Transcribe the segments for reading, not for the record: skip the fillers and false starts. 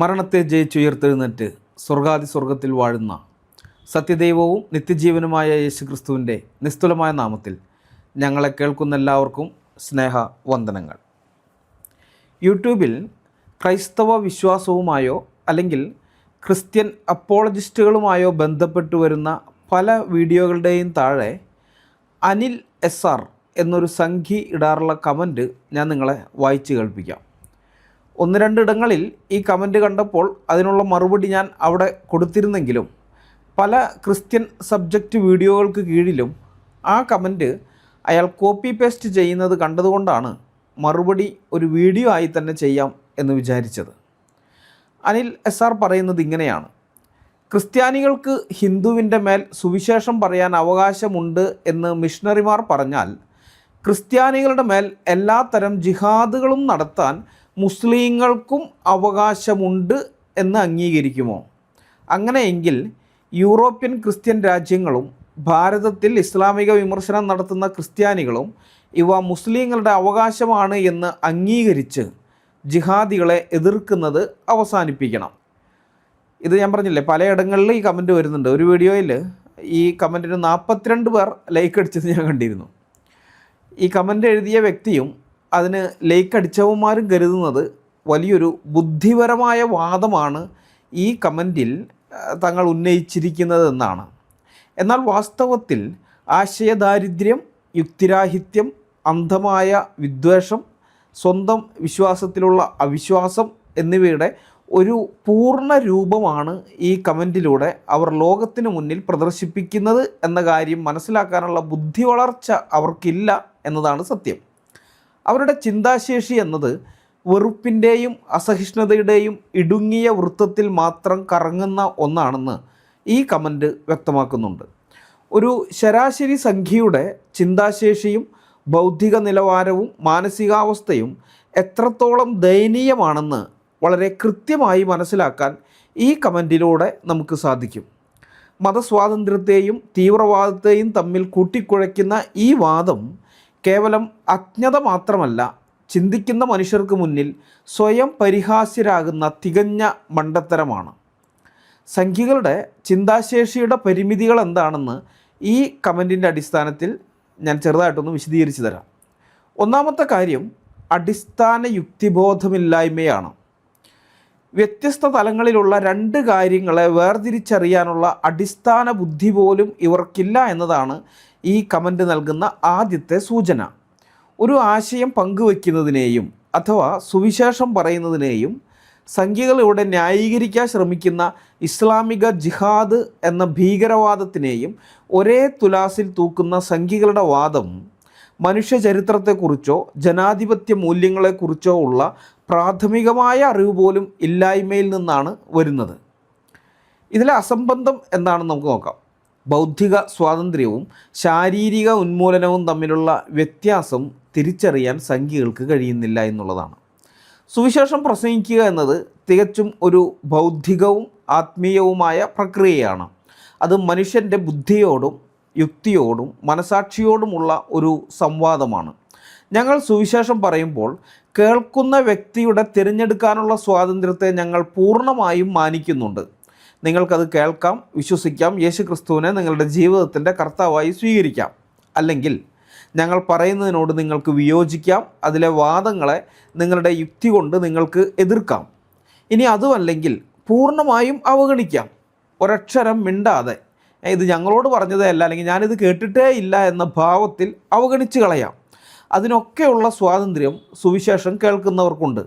മരണത്തെ ജയിച്ചുയർത്തെഴുന്നേറ്റ് സ്വർഗത്തിൽ വാഴുന്ന സത്യദൈവവും നിത്യജീവനുമായ യേശുക്രിസ്തുവിൻ്റെ നിസ്തുലമായ നാമത്തിൽ ഞങ്ങളെ കേൾക്കുന്ന എല്ലാവർക്കും സ്നേഹവന്ദനങ്ങൾ. യൂട്യൂബിൽ ക്രൈസ്തവ വിശ്വാസവുമായോ അല്ലെങ്കിൽ ക്രിസ്ത്യൻ അപ്പോളജിസ്റ്റുകളുമായോ ബന്ധപ്പെട്ടു വരുന്ന പല വീഡിയോകളുടെയും താഴെ അനിൽ SR എന്നൊരു സംഖ്യ ഇടാറുള്ള കമൻറ്റ് ഞാൻ നിങ്ങളെ വായിച്ച് കേൾപ്പിക്കാം. ഒന്ന് രണ്ടിടങ്ങളിൽ ഈ കമൻറ്റ് കണ്ടപ്പോൾ അതിനുള്ള മറുപടി ഞാൻ അവിടെ കൊടുത്തിരുന്നെങ്കിലും പല ക്രിസ്ത്യൻ സബ്ജക്റ്റ് വീഡിയോകൾക്ക് കീഴിലും ആ കമൻറ്റ് അയാൾ കോപ്പി പേസ്റ്റ് ചെയ്യുന്നത് കണ്ടതുകൊണ്ടാണ് മറുപടി ഒരു വീഡിയോ ആയി തന്നെ ചെയ്യാം എന്ന് വിചാരിച്ചത്. അനിൽ SR പറയുന്നത് ഇങ്ങനെയാണ്: ക്രിസ്ത്യാനികൾക്ക് ഹിന്ദുവിൻ്റെ മേൽ സുവിശേഷം പറയാൻ അവകാശമുണ്ട് എന്ന് മിഷണറിമാർ പറഞ്ഞാൽ ക്രിസ്ത്യാനികളുടെ മേൽ എല്ലാത്തരം ജിഹാദുകളും നടത്താൻ മുസ്ലിങ്ങൾക്കും അവകാശമുണ്ട് എന്ന് അംഗീകരിക്കുമോ? അങ്ങനെയെങ്കിൽ യൂറോപ്യൻ ക്രിസ്ത്യൻ രാജ്യങ്ങളും ഭാരതത്തിൽ ഇസ്ലാമിക വിമർശനം നടത്തുന്ന ക്രിസ്ത്യാനികളും ഇവ മുസ്ലിങ്ങളുടെ അവകാശമാണ് എന്ന് അംഗീകരിച്ച് ജിഹാദികളെ എതിർക്കുന്നത് അവസാനിപ്പിക്കണം. ഇത് ഞാൻ പറഞ്ഞില്ലേ, പലയിടങ്ങളിൽ ഈ കമൻറ്റ് വരുന്നുണ്ട്. ഒരു വീഡിയോയിൽ ഈ കമൻറ്റിന് 42 പേർ ലൈക്ക് അടിച്ചത് ഞാൻ കണ്ടിരുന്നു. ഈ കമൻറ്റ് എഴുതിയ വ്യക്തിയും അതിന് ലൈക്ക് അടിച്ചവന്മാരും കരുതുന്നത് വലിയൊരു ബുദ്ധിപരമായ വാദമാണ് ഈ കമൻറ്റിൽ തങ്ങൾ ഉന്നയിച്ചിരിക്കുന്നത് എന്നാണ്. എന്നാൽ വാസ്തവത്തിൽ ആശയദാരിദ്ര്യം, യുക്തിരാഹിത്യം, അന്ധമായ വിദ്വേഷം, സ്വന്തം വിശ്വാസത്തിലുള്ള അവിശ്വാസം എന്നിവയുടെ ഒരു പൂർണ്ണ രൂപമാണ് ഈ കമൻറ്റിലൂടെ അവർ ലോകത്തിന് മുന്നിൽ പ്രദർശിപ്പിക്കുന്നത് എന്ന കാര്യം മനസ്സിലാക്കാനുള്ള ബുദ്ധി വളർച്ച അവർക്കില്ല എന്നതാണ് സത്യം. അവരുടെ ചിന്താശേഷി എന്നത് വെറുപ്പിൻ്റെയും അസഹിഷ്ണുതയുടെയും ഇടുങ്ങിയ വൃത്തത്തിൽ മാത്രം കറങ്ങുന്ന ഒന്നാണെന്ന് ഈ കമൻറ്റ് വ്യക്തമാക്കുന്നുണ്ട്. ഒരു ശരാശരി സംഖ്യയുടെ ചിന്താശേഷിയും ബൗദ്ധിക നിലവാരവും മാനസികാവസ്ഥയും എത്രത്തോളം ദയനീയമാണെന്ന് വളരെ കൃത്യമായി മനസ്സിലാക്കാൻ ഈ കമൻറ്റിലൂടെ നമുക്ക് സാധിക്കും. മതസ്വാതന്ത്ര്യത്തെയും തീവ്രവാദത്തെയും തമ്മിൽ കൂട്ടിക്കുഴയ്ക്കുന്ന ഈ വാദം കേവലം അജ്ഞത മാത്രമല്ല, ചിന്തിക്കുന്ന മനുഷ്യർക്ക് മുന്നിൽ സ്വയം പരിഹാസ്യരാകുന്ന തികഞ്ഞ മണ്ടത്തരമാണ്. സംഖ്യകളുടെ ചിന്താശേഷിയുടെ പരിമിതികൾ എന്താണെന്ന് ഈ കമൻറ്റിൻ്റെ അടിസ്ഥാനത്തിൽ ഞാൻ ചെറുതായിട്ടൊന്ന് വിശദീകരിച്ചു തരാം. ഒന്നാമത്തെ കാര്യം അടിസ്ഥാന യുക്തിബോധമില്ലായ്മയാണ്. വ്യത്യസ്ത തലങ്ങളിലുള്ള രണ്ട് കാര്യങ്ങളെ വേർതിരിച്ചറിയാനുള്ള അടിസ്ഥാന ബുദ്ധി പോലും ഇവർക്കില്ല എന്നതാണ് ഈ കമൻറ്റ് നൽകുന്ന ആദ്യത്തെ സൂചന. ഒരു ആശയം പങ്കുവയ്ക്കുന്നതിനെയും അഥവാ സുവിശേഷം പറയുന്നതിനെയും സംഖ്യകൾ ഇവിടെ ന്യായീകരിക്കാൻ ശ്രമിക്കുന്ന ഇസ്ലാമിക ജിഹാദ് എന്ന ഭീകരവാദത്തിനെയും ഒരേ തുലാസിൽ തൂക്കുന്ന സംഖ്യകളുടെ വാദം മനുഷ്യചരിത്രത്തെക്കുറിച്ചോ ജനാധിപത്യ മൂല്യങ്ങളെക്കുറിച്ചോ ഉള്ള പ്രാഥമികമായ അറിവ് പോലും ഇല്ലായ്മയിൽ നിന്നാണ് വരുന്നത്. ഇതിലെ അസംബന്ധം എന്താണെന്ന് നമുക്ക് നോക്കാം. ബൗദ്ധിക സ്വാതന്ത്ര്യവും ശാരീരിക ഉന്മൂലനവും തമ്മിലുള്ള വ്യത്യാസം തിരിച്ചറിയാൻ സംഖ്യകൾക്ക് കഴിയുന്നില്ല എന്നുള്ളതാണ്. സുവിശേഷം പ്രസംഗിക്കുക എന്നത് തികച്ചും ഒരു ബൗദ്ധികവും ആത്മീയവുമായ പ്രക്രിയയാണ്. അത് മനുഷ്യൻ്റെ ബുദ്ധിയോടും യുക്തിയോടും മനസാക്ഷിയോടുമുള്ള ഒരു സംവാദമാണ്. ഞങ്ങൾ സുവിശേഷം പറയുമ്പോൾ കേൾക്കുന്ന വ്യക്തിയുടെ തിരഞ്ഞെടുക്കാനുള്ള സ്വാതന്ത്ര്യത്തെ ഞങ്ങൾ പൂർണ്ണമായും മാനിക്കുന്നുണ്ട്. നിങ്ങൾക്കത് കേൾക്കാം, വിശ്വസിക്കാം, യേശുക്രിസ്തുവിനെ നിങ്ങളുടെ ജീവിതത്തിൻ്റെ കർത്താവായി സ്വീകരിക്കാം. അല്ലെങ്കിൽ ഞങ്ങൾ പറയുന്നതിനോട് നിങ്ങൾക്ക് വിയോജിക്കാം, അതിലെ വാദങ്ങളെ നിങ്ങളുടെ യുക്തി കൊണ്ട് നിങ്ങൾക്ക് എതിർക്കാം. ഇനി അതുമല്ലെങ്കിൽ പൂർണ്ണമായും അവഗണിക്കാം, ഒരക്ഷരം മിണ്ടാതെ ഇത് ഞങ്ങളോട് പറഞ്ഞതേ അല്ല, അല്ലെങ്കിൽ ഞാനിത് കേട്ടിട്ടേ ഇല്ല എന്ന ഭാവത്തിൽ അവഗണിച്ച് കളയാം. അതിനൊക്കെയുള്ള സ്വാതന്ത്ര്യം സുവിശേഷം കേൾക്കുന്നവർക്കുണ്ട്.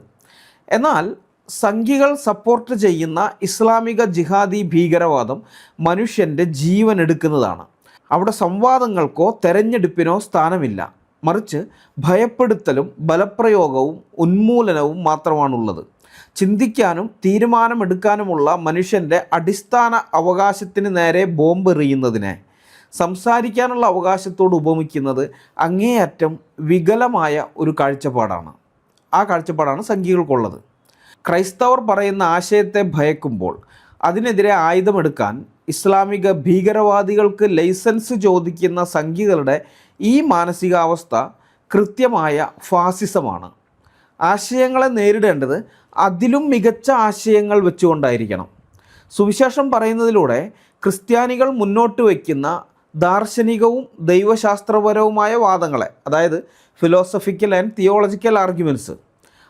എന്നാൽ സംഖ്യകൾ സപ്പോർട്ട് ചെയ്യുന്ന ഇസ്ലാമിക ജിഹാദി ഭീകരവാദം മനുഷ്യൻ്റെ ജീവൻ എടുക്കുന്നതാണ്. അവിടെ സംവാദങ്ങൾക്കോ തെരഞ്ഞെടുപ്പിനോ സ്ഥാനമില്ല. മറിച്ച് ഭയപ്പെടുത്തലും ബലപ്രയോഗവും ഉന്മൂലനവും മാത്രമാണുള്ളത്. ചിന്തിക്കാനും തീരുമാനമെടുക്കാനുമുള്ള മനുഷ്യൻ്റെ അടിസ്ഥാന അവകാശത്തിന് നേരെ ബോംബ് എറിയുന്നതിനെ സംസാരിക്കാനുള്ള അവകാശത്തോട് ഉപമിക്കുന്നത് അങ്ങേയറ്റം വികലമായ ഒരു കാഴ്ചപ്പാടാണ്. ആ കാഴ്ചപ്പാടാണ് സംഖ്യകൾക്കുള്ളത്. ക്രൈസ്തവർ പറയുന്ന ആശയത്തെ ഭയക്കുമ്പോൾ അതിനെതിരെ ആയുധമെടുക്കാൻ ഇസ്ലാമിക ഭീകരവാദികൾക്ക് ലൈസൻസ് ചോദിക്കുന്ന സംഖ്യകളുടെ ഈ മാനസികാവസ്ഥ കൃത്യമായ ഫാസിസമാണ്. ആശയങ്ങളെ നേരിടേണ്ടത് അതിലും മികച്ച ആശയങ്ങൾ വെച്ചുകൊണ്ടായിരിക്കണം. സുവിശേഷം പറയുന്നതിലൂടെ ക്രിസ്ത്യാനികൾ മുന്നോട്ട് വയ്ക്കുന്ന ദാർശനികവും ദൈവശാസ്ത്രപരവുമായ വാദങ്ങളെ, അതായത് ഫിലോസഫിക്കൽ ആൻഡ് തിയോളജിക്കൽ ആർഗ്യുമെൻറ്റ്സ്,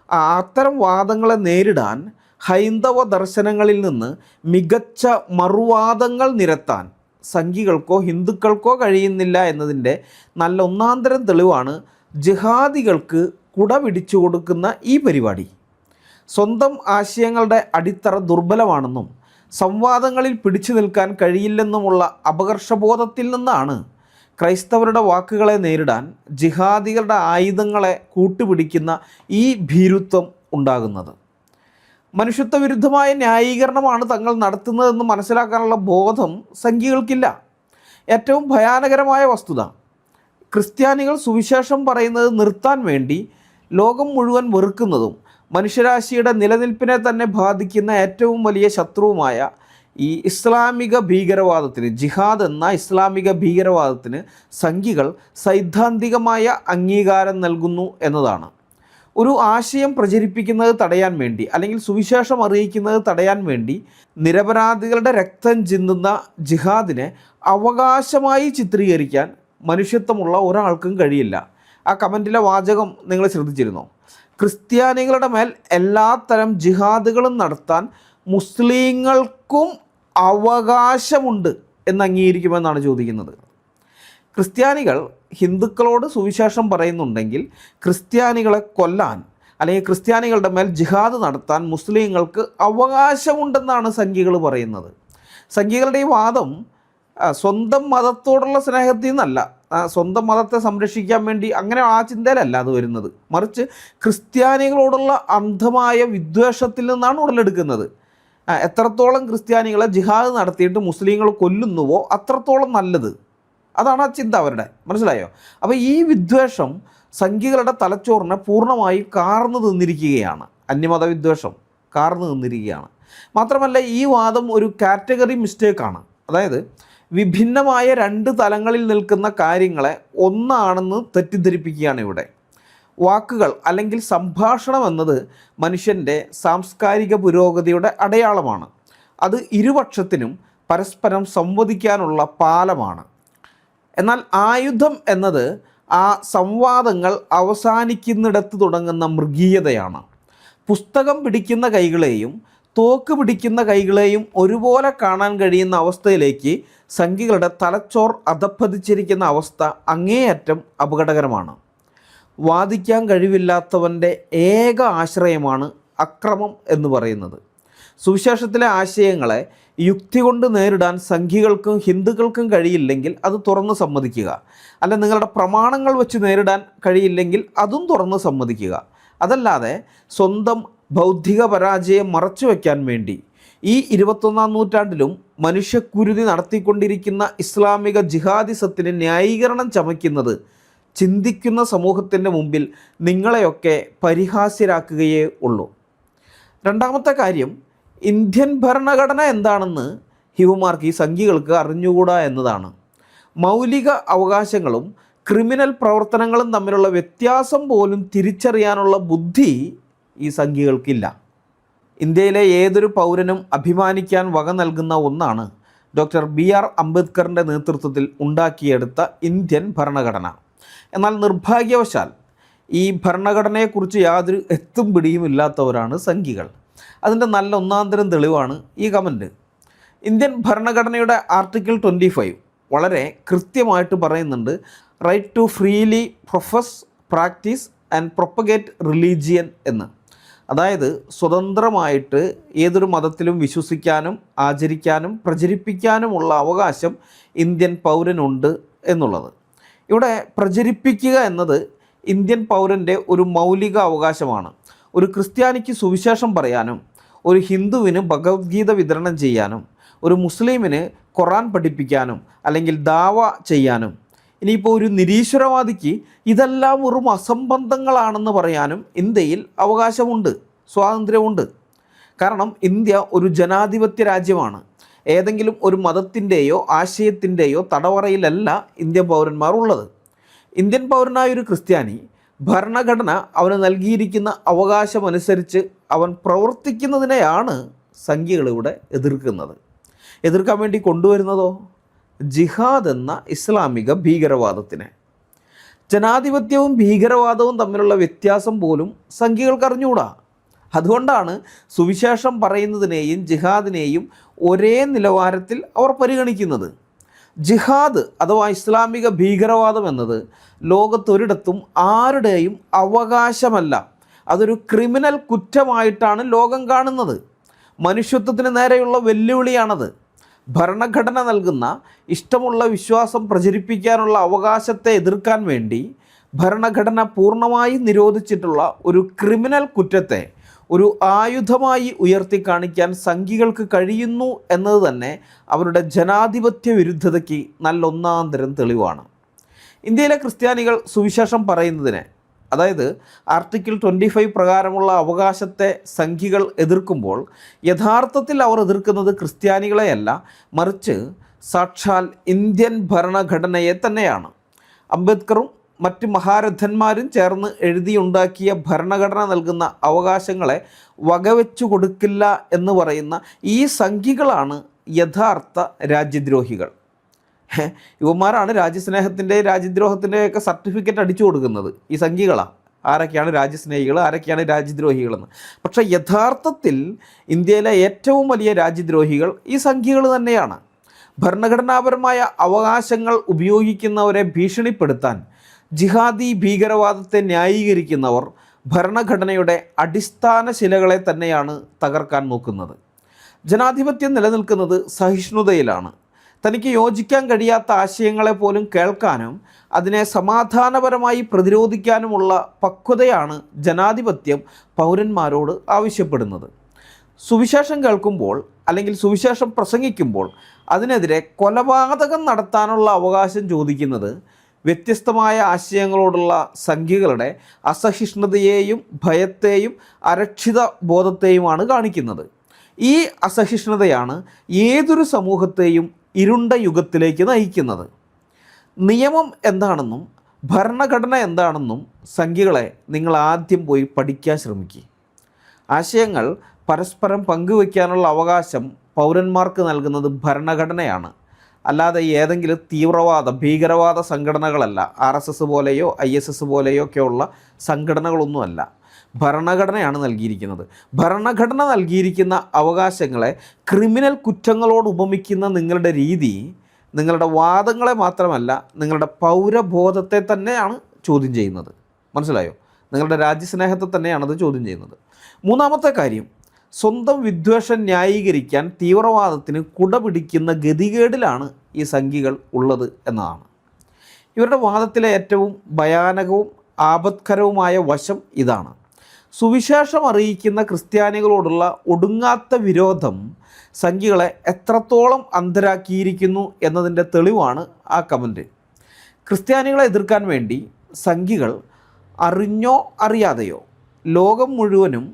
അത്തരം വാദങ്ങളെ നേരിടാൻ ഹൈന്ദവ ദർശനങ്ങളിൽ നിന്ന് മികച്ച മറുവാദങ്ങൾ നിരത്താൻ സംഘികൾക്കോ ഹിന്ദുക്കൾക്കോ കഴിയുന്നില്ല എന്നതിൻ്റെ നല്ല ഒന്നാന്തരം തെളിവാണ് ജിഹാദികൾക്ക് കുട പിടിച്ചു കൊടുക്കുന്ന ഈ പരിപാടി. സ്വന്തം ആശയങ്ങളുടെ അടിത്തറ ദുർബലമാണെന്നും സംവാദങ്ങളിൽ പിടിച്ചു നിൽക്കാൻ കഴിയില്ലെന്നുമുള്ള അപകർഷബോധത്തിൽ നിന്നാണ് ക്രൈസ്തവരുടെ വാക്കുകളെ നേരിടാൻ ജിഹാദികളുടെ ആയുധങ്ങളെ കൂട്ടുപിടിക്കുന്ന ഈ ഭീരുത്വം ഉണ്ടാകുന്നത്. മനുഷ്യത്വ വിരുദ്ധമായ ന്യായീകരണമാണ് തങ്ങൾ നടത്തുന്നതെന്ന് മനസ്സിലാക്കാനുള്ള ബോധം സംഘികൾക്കില്ല. ഏറ്റവും ഭയാനകരമായ വസ്തുത, ക്രിസ്ത്യാനികൾ സുവിശേഷം പറയുന്നത് നിർത്താൻ വേണ്ടി ലോകം മുഴുവൻ വെറുക്കുന്നതും മനുഷ്യരാശിയുടെ നിലനിൽപ്പിനെ തന്നെ ബാധിക്കുന്ന ഏറ്റവും വലിയ ശത്രുവുമായ ഈ ഇസ്ലാമിക ഭീകരവാദത്തിന്, ജിഹാദ് എന്ന ഇസ്ലാമിക ഭീകരവാദത്തിന് സംഘികൾ സൈദ്ധാന്തികമായ അംഗീകാരം നൽകുന്നു എന്നതാണ്. ഒരു ആശയം പ്രചരിപ്പിക്കുന്നത് തടയാൻ വേണ്ടി, അല്ലെങ്കിൽ സുവിശേഷം അറിയിക്കുന്നത് തടയാൻ വേണ്ടി നിരപരാധികളുടെ രക്തം ചിന്തുന്ന ജിഹാദിനെ അവകാശമായി ചിത്രീകരിക്കാൻ മനുഷ്യത്വമുള്ള ഒരാൾക്കും കഴിയില്ല. ആ കമൻറ്റിലെ വാചകം നിങ്ങൾ ശ്രദ്ധിച്ചിരുന്നോ? ക്രിസ്ത്യാനികളുടെ മേൽ എല്ലാത്തരം ജിഹാദുകളും നടത്താൻ മുസ്ലിങ്ങൾക്കും അവകാശമുണ്ട് എന്ന് അംഗീകരിക്കുമെന്നാണ് ചോദിക്കുന്നത്. ക്രിസ്ത്യാനികൾ ഹിന്ദുക്കളോട് സുവിശേഷം പറയുന്നുണ്ടെങ്കിൽ ക്രിസ്ത്യാനികളെ കൊല്ലാൻ അല്ലെങ്കിൽ ക്രിസ്ത്യാനികളുടെ മേൽ ജിഹാദ് നടത്താൻ മുസ്ലിങ്ങൾക്ക് അവകാശമുണ്ടെന്നാണ് സംഘികൾ പറയുന്നത്. സംഘികളുടെ ഈ വാദം സ്വന്തം മതത്തോടുള്ള സ്നേഹത്തിൽ നിന്നല്ല, സ്വന്തം മതത്തെ സംരക്ഷിക്കാൻ വേണ്ടി അങ്ങനെ ആ ചിന്തയിലല്ല അത് വരുന്നത്, മറിച്ച് ക്രിസ്ത്യാനികളോടുള്ള അന്ധമായ വിദ്വേഷത്തിൽ നിന്നാണ് ഉടലെടുക്കുന്നത്. എത്രത്തോളം ക്രിസ്ത്യാനികളെ ജിഹാദ് നടത്തിയിട്ട് മുസ്ലിങ്ങൾ കൊല്ലുന്നുവോ അത്രത്തോളം നല്ലത്, അതാണ് ആ ചിന്ത അവരുടെ. മനസ്സിലായോ? അപ്പോൾ ഈ വിദ്വേഷം സംഘികളുടെ തലച്ചോറിനെ പൂർണ്ണമായി കാർന്നു തിന്നിരിക്കുകയാണ്. അന്യമത വിദ്വേഷം കാർന്നു തിന്നിരിക്കുകയാണ്. മാത്രമല്ല ഈ വാദം ഒരു കാറ്റഗറി മിസ്റ്റേക്കാണ്. അതായത് വിഭിന്നമായ രണ്ട് തലങ്ങളിൽ നിൽക്കുന്ന കാര്യങ്ങളെ ഒന്നാണെന്ന് തെറ്റിദ്ധരിപ്പിക്കുകയാണ് ഇവിടെ. വാക്കുകൾ അല്ലെങ്കിൽ സംഭാഷണം എന്നത് മനുഷ്യൻ്റെ സാംസ്കാരിക പുരോഗതിയുടെ അടയാളമാണ്. അത് ഇരുപക്ഷത്തിനും പരസ്പരം സംവദിക്കാനുള്ള പാലമാണ്. എന്നാൽ ആയുധം എന്നത് ആ സംവാദങ്ങൾ അവസാനിക്കുന്നിടത്ത് തുടങ്ങുന്ന മൃഗീയതയാണ്. പുസ്തകം പിടിക്കുന്ന കൈകളെയും തോക്ക് പിടിക്കുന്ന കൈകളെയും ഒരുപോലെ കാണാൻ കഴിയുന്ന അവസ്ഥയിലേക്ക് സംഘികളുടെ തലച്ചോർ അധപ്പതിച്ചിരിക്കുന്ന അവസ്ഥ അങ്ങേയറ്റം അപകടകരമാണ്. വാദിക്കാൻ കഴിവില്ലാത്തവൻ്റെ ഏക ആശ്രയമാണ് അക്രമം എന്ന് പറയുന്നത്. സുവിശേഷത്തിലെ ആശയങ്ങളെ യുക്തി കൊണ്ട് നേരിടാൻ സംഘികൾക്കും ഹിന്ദുക്കൾക്കും കഴിയില്ലെങ്കിൽ അത് തുറന്ന് സമ്മതിക്കുക. അല്ല, നിങ്ങളുടെ പ്രമാണങ്ങൾ വെച്ച് നേരിടാൻ കഴിയില്ലെങ്കിൽ അതും തുറന്ന് സമ്മതിക്കുക. അതല്ലാതെ സ്വന്തം ബൗദ്ധിക പരാജയം മറച്ചു വയ്ക്കാൻ വേണ്ടി ഈ 21-ാം നൂറ്റാണ്ടിലും മനുഷ്യക്കുരുതി നടത്തിക്കൊണ്ടിരിക്കുന്ന ഇസ്ലാമിക ജിഹാദിസത്തിന് ന്യായീകരണം ചമയ്ക്കുന്നത് ചിന്തിക്കുന്ന സമൂഹത്തിൻ്റെ മുമ്പിൽ നിങ്ങളെയൊക്കെ പരിഹാസ്യരാക്കുകയേ ഉള്ളൂ. രണ്ടാമത്തെ കാര്യം, ഇന്ത്യൻ ഭരണഘടന എന്താണെന്ന് ഹിവുമാർക്ക്, ഈ സംഘികൾക്ക് അറിഞ്ഞുകൂടാ എന്നതാണ്. മൗലിക അവകാശങ്ങളും ക്രിമിനൽ പ്രവർത്തനങ്ങളും തമ്മിലുള്ള വ്യത്യാസം പോലും തിരിച്ചറിയാനുള്ള ബുദ്ധി ഈ സംഘികൾക്കില്ല. ഇന്ത്യയിലെ ഏതൊരു പൗരനും അഭിമാനിക്കാൻ വക നൽകുന്ന ഒന്നാണ് ഡോക്ടർ BR അംബേദ്കറിൻ്റെ നേതൃത്വത്തിൽ ഉണ്ടാക്കിയെടുത്ത ഇന്ത്യൻ ഭരണഘടന. എന്നാൽ നിർഭാഗ്യവശാൽ ഈ ഭരണഘടനയെക്കുറിച്ച് യാതൊരു എത്തും പിടിയും ഇല്ലാത്തവരാണ് സംഘികൾ. അതിൻ്റെ നല്ല ഒന്നാന്തരം തെളിവാണ് ഈ കമൻറ്റ്. ഇന്ത്യൻ ഭരണഘടനയുടെ ആർട്ടിക്കിൾ 25 വളരെ കൃത്യമായിട്ട് പറയുന്നുണ്ട്, right to freely profess, practice and propagate religion എന്ന്. അതായത് സ്വതന്ത്രമായിട്ട് ഏതൊരു മതത്തിലും വിശ്വസിക്കാനും ആചരിക്കാനും പ്രചരിപ്പിക്കാനുമുള്ള അവകാശം ഇന്ത്യൻ പൗരനുണ്ട് എന്നുള്ളത്. ഇവിടെ പ്രചരിപ്പിക്കുക എന്നത് ഇന്ത്യൻ പൗരൻ്റെ ഒരു മൗലിക അവകാശമാണ്. ഒരു ക്രിസ്ത്യാനിക്ക് സുവിശേഷം പറയാനും, ഒരു ഹിന്ദുവിന് ഭഗവത്ഗീത വിതരണം ചെയ്യാനും, ഒരു മുസ്ലിമിന് ഖുർആൻ പഠിപ്പിക്കാനും അല്ലെങ്കിൽ ദാവ ചെയ്യാനും, ഇനിയിപ്പോൾ ഒരു നിരീശ്വരവാദിക്ക് ഇതെല്ലാം വെറും അസംബന്ധങ്ങളാണെന്ന് പറയാനും ഇന്ത്യയിൽ അവകാശമുണ്ട്, സ്വാതന്ത്ര്യമുണ്ട്. കാരണം ഇന്ത്യ ഒരു ജനാധിപത്യ രാജ്യമാണ്. ഏതെങ്കിലും ഒരു മതത്തിൻ്റെയോ ആശയത്തിൻ്റെയോ തടവറയിലല്ല ഇന്ത്യൻ പൗരന്മാർ ഉള്ളത്. ഇന്ത്യൻ പൗരനായ ഒരു ക്രിസ്ത്യാനി ഭരണഘടന അവന് നൽകിയിരിക്കുന്ന അവകാശമനുസരിച്ച് അവൻ പ്രവർത്തിക്കുന്നതിനെയാണ് സംഖ്യകളിവിടെ എതിർക്കുന്നത്. എതിർക്കാൻ വേണ്ടി കൊണ്ടുവരുന്നതോ ജിഹാദ് എന്ന ഇസ്ലാമിക ഭീകരവാദത്തിനെ. ജനാധിപത്യവും ഭീകരവാദവും തമ്മിലുള്ള വ്യത്യാസം പോലും സംഖ്യകൾക്ക് അറിഞ്ഞുകൂടാ. അതുകൊണ്ടാണ് സുവിശേഷം പറയുന്നതിനെയും ജിഹാദിനെയും ഒരേ നിലവാരത്തിൽ അവർ പരിഗണിക്കുന്നത്. ജിഹാദ് അഥവാ ഇസ്ലാമിക ഭീകരവാദം എന്നത് ലോകത്തൊരിടത്തും ആരുടെയും അവകാശമല്ല. അതൊരു ക്രിമിനൽ കുറ്റമായിട്ടാണ് ലോകം കാണുന്നത്. മനുഷ്യത്വത്തിന് നേരെയുള്ള വെല്ലുവിളിയാണത്. ഭരണഘടന നൽകുന്ന ഇഷ്ടമുള്ള വിശ്വാസം പ്രചരിപ്പിക്കാനുള്ള അവകാശത്തെ എതിർക്കാൻ വേണ്ടി ഭരണഘടന പൂർണ്ണമായി നിരോധിച്ചിട്ടുള്ള ഒരു ക്രിമിനൽ കുറ്റത്തെ ഒരു ആയുധമായി ഉയർത്തി കാണിക്കാൻ സംഘികൾക്ക് കഴിയുന്നു എന്നത് തന്നെ അവരുടെ ജനാധിപത്യ വിരുദ്ധതയ്ക്ക് നല്ലൊന്നാം തരം തെളിവാണ്. ഇന്ത്യയിലെ ക്രിസ്ത്യാനികൾ സുവിശേഷം പറയുന്നതിനെ, അതായത് ആർട്ടിക്കിൾ 25 പ്രകാരമുള്ള അവകാശത്തെ സംഘികൾ എതിർക്കുമ്പോൾ യഥാർത്ഥത്തിൽ അവർ എതിർക്കുന്നത് ക്രിസ്ത്യാനികളെയല്ല, മറിച്ച് സാക്ഷാൽ ഇന്ത്യൻ ഭരണഘടനയെ തന്നെയാണ്. അംബേദ്കറും മറ്റ് മഹാരഥന്മാരും ചേർന്ന് എഴുതിയുണ്ടാക്കിയ ഭരണഘടന നൽകുന്ന അവകാശങ്ങളെ വകവെച്ചു കൊടുക്കില്ല എന്ന് പറയുന്ന ഈ സംഘികളാണ് യഥാർത്ഥ രാജ്യദ്രോഹികൾ. ഇവന്മാരാണ് രാജ്യസ്നേഹത്തിൻ്റെ രാജ്യദ്രോഹത്തിൻ്റെയൊക്കെ സർട്ടിഫിക്കറ്റ് അടിച്ചു കൊടുക്കുന്നത്. ഈ സംഘികളാണ്. ആരൊക്കെയാണ് രാജ്യസ്നേഹികൾ, ആരൊക്കെയാണ് രാജ്യദ്രോഹികളെന്ന്. പക്ഷേ യഥാർത്ഥത്തിൽ ഇന്ത്യയിലെ ഏറ്റവും വലിയ രാജ്യദ്രോഹികൾ ഈ സംഘികൾ തന്നെയാണ്. ഭരണഘടനാപരമായ അവകാശങ്ങൾ ഉപയോഗിക്കുന്നവരെ ഭീഷണിപ്പെടുത്താൻ ജിഹാദി ഭീകരവാദത്തെ ന്യായീകരിക്കുന്നവർ ഭരണഘടനയുടെ അടിസ്ഥാന ശിലകളെ തന്നെയാണ് തകർക്കാൻ നോക്കുന്നത്. ജനാധിപത്യം നിലനിൽക്കുന്നത് സഹിഷ്ണുതയിലാണ്. തനിക്ക് യോജിക്കാൻ കഴിയാത്ത ആശയങ്ങളെ പോലും കേൾക്കാനും അതിനെ സമാധാനപരമായി പ്രതിരോധിക്കാനുമുള്ള പക്വതയാണ് ജനാധിപത്യം പൗരന്മാരോട് ആവശ്യപ്പെടുന്നത്. സുവിശേഷം കേൾക്കുമ്പോൾ അല്ലെങ്കിൽ സുവിശേഷം പ്രസംഗിക്കുമ്പോൾ അതിനെതിരെ കൊലപാതകം നടത്താനുള്ള അവകാശം ചോദിക്കുന്നത് വ്യത്യസ്തമായ ആശയങ്ങളോടുള്ള സംഘികളുടെ അസഹിഷ്ണുതയെയും ഭയത്തെയും അരക്ഷിത ബോധത്തെയുമാണ് കാണിക്കുന്നത്. ഈ അസഹിഷ്ണുതയാണ് ഏതൊരു സമൂഹത്തെയും ഇരുണ്ട യുഗത്തിലേക്ക് നയിക്കുന്നത്. നിയമം എന്താണെന്നും ഭരണഘടന എന്താണെന്നും സംഖ്യകളെ നിങ്ങൾ ആദ്യം പോയി പഠിക്കാൻ ശ്രമിക്കുക. ആശയങ്ങൾ പരസ്പരം പങ്കുവയ്ക്കാനുള്ള അവകാശം പൗരന്മാർക്ക് നൽകുന്നത് ഭരണഘടനയാണ്, അല്ലാതെ ഏതെങ്കിലും തീവ്രവാദ ഭീകരവാദ സംഘടനകളല്ല. RSS പോലെയോ ISS പോലെയോ ഒക്കെയുള്ള സംഘടനകളൊന്നുമല്ല. ഭരണഘടനയാണ് നൽകിയിരിക്കുന്നത്. ഭരണഘടന നൽകിയിരിക്കുന്ന അവകാശങ്ങളെ ക്രിമിനൽ കുറ്റങ്ങളോട് ഉപമിക്കുന്ന നിങ്ങളുടെ രീതി നിങ്ങളുടെ വാദങ്ങളെ മാത്രമല്ല, നിങ്ങളുടെ പൗരബോധത്തെ തന്നെയാണ് ചോദ്യം ചെയ്യുന്നത്. മനസ്സിലായോ? നിങ്ങളുടെ രാജ്യസ്നേഹത്തെ തന്നെയാണത് ചോദ്യം ചെയ്യുന്നത്. മൂന്നാമത്തെ കാര്യം, സ്വന്തം വിദ്വേഷം ന്യായീകരിക്കാൻ തീവ്രവാദത്തിന് കുടപിടിക്കുന്ന ഗതികേടിലാണ് ഈ സംഘികൾ ഉള്ളത് എന്നതാണ്. ഇവരുടെ വാദത്തിലെ ഏറ്റവും ഭയാനകവും ആപത്കരവുമായ വശം ഇതാണ്. സുവിശേഷം അറിയിക്കുന്ന ക്രിസ്ത്യാനികളോടുള്ള ഒടുങ്ങാത്ത വിരോധം സംഘികളെ എത്രത്തോളം അന്ധരാക്കിയിരിക്കുന്നു എന്നതിൻ്റെ തെളിവാണ് ആ കമൻറ്റ്. ക്രിസ്ത്യാനികളെ എതിർക്കാൻ വേണ്ടി സംഘികൾ അറിഞ്ഞോ അറിയാതെയോ ലോകം മുഴുവനും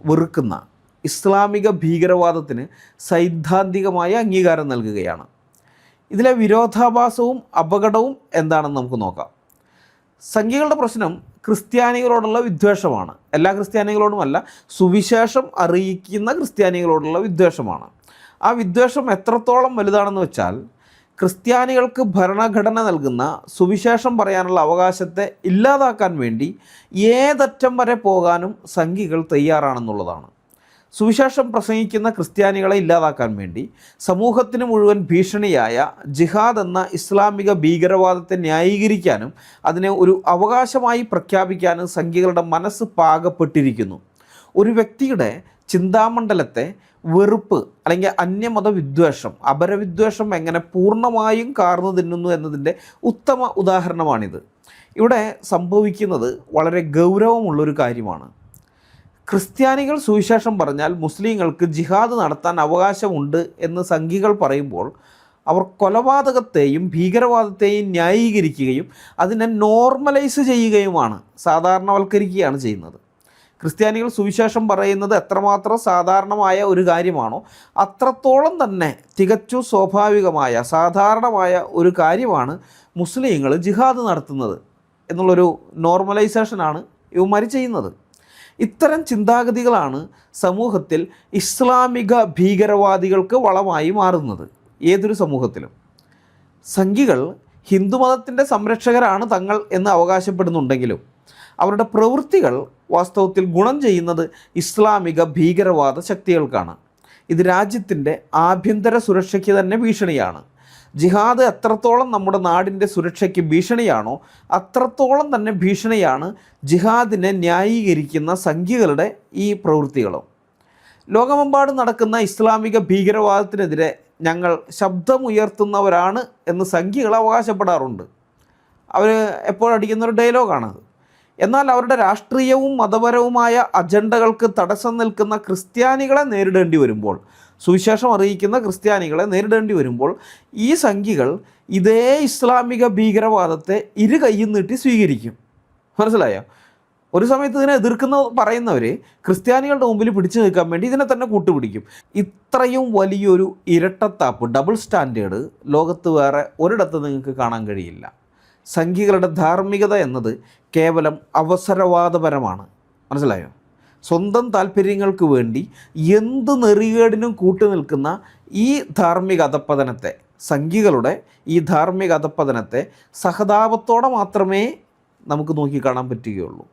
വെറുക്കുന്ന ഇസ്ലാമിക ഭീകരവാദത്തിന് സൈദ്ധാന്തികമായ അംഗീകാരം നൽകുകയാണ്. ഇതിലെ വിരോധാഭാസവും അപകടവും എന്താണെന്ന് നമുക്ക് നോക്കാം. സംഘികളുടെ പ്രശ്നം ക്രിസ്ത്യാനികളോടുള്ള വിദ്വേഷമാണ്. എല്ലാ ക്രിസ്ത്യാനികളോടുമല്ല, സുവിശേഷം അറിയിക്കുന്ന ക്രിസ്ത്യാനികളോടുള്ള വിദ്വേഷമാണ്. ആ വിദ്വേഷം എത്രത്തോളം വലുതാണെന്ന് വെച്ചാൽ, ക്രിസ്ത്യാനികൾക്ക് ഭരണഘടന നൽകുന്ന സുവിശേഷം പറയാനുള്ള അവകാശത്തെ ഇല്ലാതാക്കാൻ വേണ്ടി ഏതറ്റം വരെ പോകാനും സംഘികൾ തയ്യാറാണെന്നുള്ളതാണ്. സുവിശേഷം പ്രസംഗിക്കുന്ന ക്രിസ്ത്യാനികളെ ഇല്ലാതാക്കാൻ വേണ്ടി സമൂഹത്തിന് മുഴുവൻ ഭീഷണിയായ ജിഹാദ് എന്ന ഇസ്ലാമിക ഭീകരവാദത്തെ ന്യായീകരിക്കാനും അതിനെ ഒരു അവകാശമായി പ്രഖ്യാപിക്കാനും സംഘികളുടെ മനസ്സ് പാകപ്പെട്ടിരിക്കുന്നു. ഒരു വ്യക്തിയുടെ ചിന്താമണ്ഡലത്തെ വെറുപ്പ് അല്ലെങ്കിൽ അന്യമത വിദ്വേഷം, അപരവിദ്വേഷം എങ്ങനെ പൂർണ്ണമായും കാർന്നു തിന്നുന്നു എന്നതിൻ്റെ ഉത്തമ ഉദാഹരണമാണിത്. ഇവിടെ സംഭവിക്കുന്നത് വളരെ ഗൗരവമുള്ളൊരു കാര്യമാണ്. ക്രിസ്ത്യാനികൾ സുവിശേഷം പറഞ്ഞാൽ മുസ്ലിങ്ങൾക്ക് ജിഹാദ് നടത്താൻ അവകാശമുണ്ട് എന്ന് സംഘികൾ പറയുമ്പോൾ അവർ കൊലപാതകത്തെയും ഭീകരവാദത്തെയും ന്യായീകരിക്കുകയും അതിനെ നോർമലൈസ് ചെയ്യുകയുമാണ്, സാധാരണവൽക്കരിക്കുകയാണ് ചെയ്യുന്നത്. ക്രിസ്ത്യാനികൾ സുവിശേഷം പറയുന്നത് എത്രമാത്രം സാധാരണമായ ഒരു കാര്യമാണോ അത്രത്തോളം തന്നെ തികച്ചും സ്വാഭാവികമായ സാധാരണമായ ഒരു കാര്യമാണ് മുസ്ലിങ്ങൾ ജിഹാദ് നടത്തുന്നത് എന്നുള്ളൊരു നോർമലൈസേഷനാണ് ഇവന്മാർ ചെയ്യുന്നത്. ഇത്തരം ചിന്താഗതികളാണ് സമൂഹത്തിൽ ഇസ്ലാമിക ഭീകരവാദികൾക്ക് വളമായി മാറുന്നത്. ഏതൊരു സമൂഹത്തിലും സംഘികൾ ഹിന്ദുമതത്തിൻ്റെ സംരക്ഷകരാണ് തങ്ങൾ എന്ന് അവകാശപ്പെടുന്നുണ്ടെങ്കിലും അവരുടെ പ്രവൃത്തികൾ വാസ്തവത്തിൽ ഗുണം ചെയ്യുന്നത് ഇസ്ലാമിക ഭീകരവാദ ശക്തികൾക്കാണ്. ഇത് രാജ്യത്തിൻ്റെ ആഭ്യന്തര സുരക്ഷയ്ക്ക് തന്നെ ഭീഷണിയാണ്. ജിഹാദ് എത്രത്തോളം നമ്മുടെ നാടിൻ്റെ സുരക്ഷയ്ക്ക് ഭീഷണിയാണോ അത്രത്തോളം തന്നെ ഭീഷണിയാണ് ജിഹാദിനെ ന്യായീകരിക്കുന്ന സംഘികളുടെ ഈ പ്രവൃത്തികളും. ലോകമെമ്പാടും നടക്കുന്ന ഇസ്ലാമിക ഭീകരവാദത്തിനെതിരെ ഞങ്ങൾ ശബ്ദമുയർത്തുന്നവരാണ് എന്ന് സംഘികൾ അവകാശപ്പെടാറുണ്ട്. അവർ എപ്പോഴടിക്കുന്നൊരു ഡയലോഗാണത്. എന്നാൽ അവരുടെ രാഷ്ട്രീയവും മതപരവുമായ അജണ്ടകൾക്ക് തടസ്സം നിൽക്കുന്ന ക്രിസ്ത്യാനികളെ നേരിടേണ്ടി വരുമ്പോൾ, സുവിശേഷം അറിയിക്കുന്ന ക്രിസ്ത്യാനികളെ നേരിടേണ്ടി വരുമ്പോൾ ഈ സംഘികൾ ഇതേ ഇസ്ലാമിക ഭീകരവാദത്തെ ഇരു കൈയും നീട്ടി സ്വീകരിക്കും. മനസ്സിലായോ? ഒരു സമയത്ത് ഇതിനെ പറയുന്നവർ ക്രിസ്ത്യാനികളുടെ മുമ്പിൽ പിടിച്ചു നിൽക്കാൻ വേണ്ടി ഇതിനെ തന്നെ കൂട്ടുപിടിക്കും. ഇത്രയും വലിയൊരു ഇരട്ടത്താപ്പ്, ഡബിൾ സ്റ്റാൻഡേർഡ് ലോകത്ത് വേറെ ഒരിടത്ത് നിങ്ങൾക്ക് കാണാൻ കഴിയില്ല. സംഘികളുടെ ധാർമ്മികത എന്നത് കേവലം അവസരവാദപരമാണ്. മനസ്സിലായോ? സ്വന്തം താല്പര്യങ്ങൾക്ക് വേണ്ടി എന്ത് നെറികേടിനും കൂട്ടുനിൽക്കുന്ന ഈ ധാർമ്മിക അധപ്പതനത്തെ, സംഘികളുടെ ഈ ധാർമ്മിക അധപ്പതനത്തെ സഹതാപത്തോടെ മാത്രമേ നമുക്ക് നോക്കിക്കാണാൻ പറ്റുകയുള്ളൂ.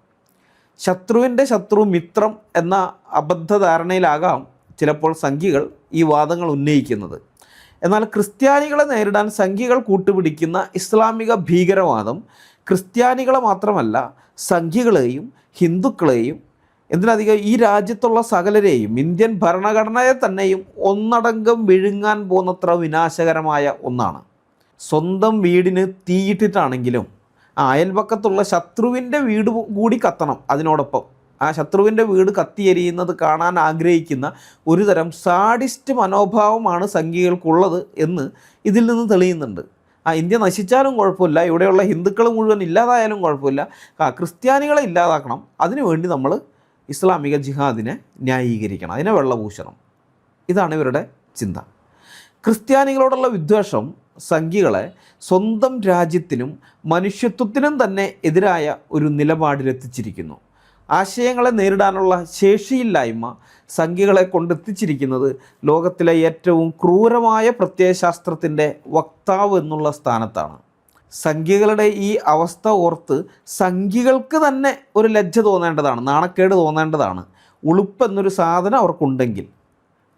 ശത്രുവിൻ്റെ ശത്രു മിത്രം എന്ന അബദ്ധധാരണയിലാകാം ചിലപ്പോൾ സംഘികൾ ഈ വാദങ്ങൾ ഉന്നയിക്കുന്നത്. എന്നാൽ ക്രിസ്ത്യാനികളെ നേരിടാൻ സംഘികൾ കൂട്ടുപിടിക്കുന്ന ഇസ്ലാമിക ഭീകരവാദം ക്രിസ്ത്യാനികളെ മാത്രമല്ല സംഘികളെയും ഹിന്ദുക്കളെയും എന്തിനധികം ഈ രാജ്യത്തുള്ള സകലരെയും, ഇന്ത്യൻ ഭരണഘടനയെ തന്നെയും ഒന്നടങ്കം വിഴുങ്ങാൻ പോകുന്നത്ര വിനാശകരമായ ഒന്നാണ്. സ്വന്തം വീടിന് തീയിട്ടിട്ടാണെങ്കിലും അയൽപക്കത്തുള്ള ശത്രുവിൻ്റെ വീട് കൂടി കത്തണം. അതിനോടൊപ്പം ആ ശത്രുവിൻ്റെ വീട് കത്തിയെരിയുന്നത് കാണാൻ ആഗ്രഹിക്കുന്ന ഒരു തരം സാഡിസ്റ്റ് മനോഭാവമാണ് സംഘികൾക്കുള്ളത് എന്ന് ഇതിൽ നിന്ന് തെളിയുന്നുണ്ട്. ഇന്ത്യ നശിച്ചാലും കുഴപ്പമില്ല, ഇവിടെയുള്ള ഹിന്ദുക്കൾ മുഴുവൻ ഇല്ലാതായാലും കുഴപ്പമില്ല, ക്രിസ്ത്യാനികളെ ഇല്ലാതാക്കണം, അതിനുവേണ്ടി നമ്മൾ ഇസ്ലാമിക ജിഹാദിനെ ന്യായീകരിക്കണം, അതിനെ വെള്ളപൂശണം. ഇതാണ് ഇവരുടെ ചിന്ത. ക്രിസ്ത്യാനികളോടുള്ള വിദ്വേഷം സംഘികളെ സ്വന്തം രാജ്യത്തിനും മനുഷ്യത്വത്തിനും തന്നെ എതിരായ ഒരു നിലപാടിലെത്തിച്ചിരിക്കുന്നു. ആശയങ്ങളെ നേരിടാനുള്ള ശേഷിയില്ലായ്മ സംഘികളെ കൊണ്ടെത്തിച്ചിരിക്കുന്നത് ലോകത്തിലെ ഏറ്റവും ക്രൂരമായ പ്രത്യയശാസ്ത്രത്തിൻ്റെ വക്താവ് എന്നുള്ള സ്ഥാനത്താണ്. സംഘികളുടെ ഈ അവസ്ഥ ഓർത്ത് സംഘികൾക്ക് തന്നെ ഒരു ലജ്ജ തോന്നേണ്ടതാണ്, നാണക്കേട് തോന്നേണ്ടതാണ്. ഉളുപ്പെന്നൊരു സാധനം അവർക്കുണ്ടെങ്കിൽ.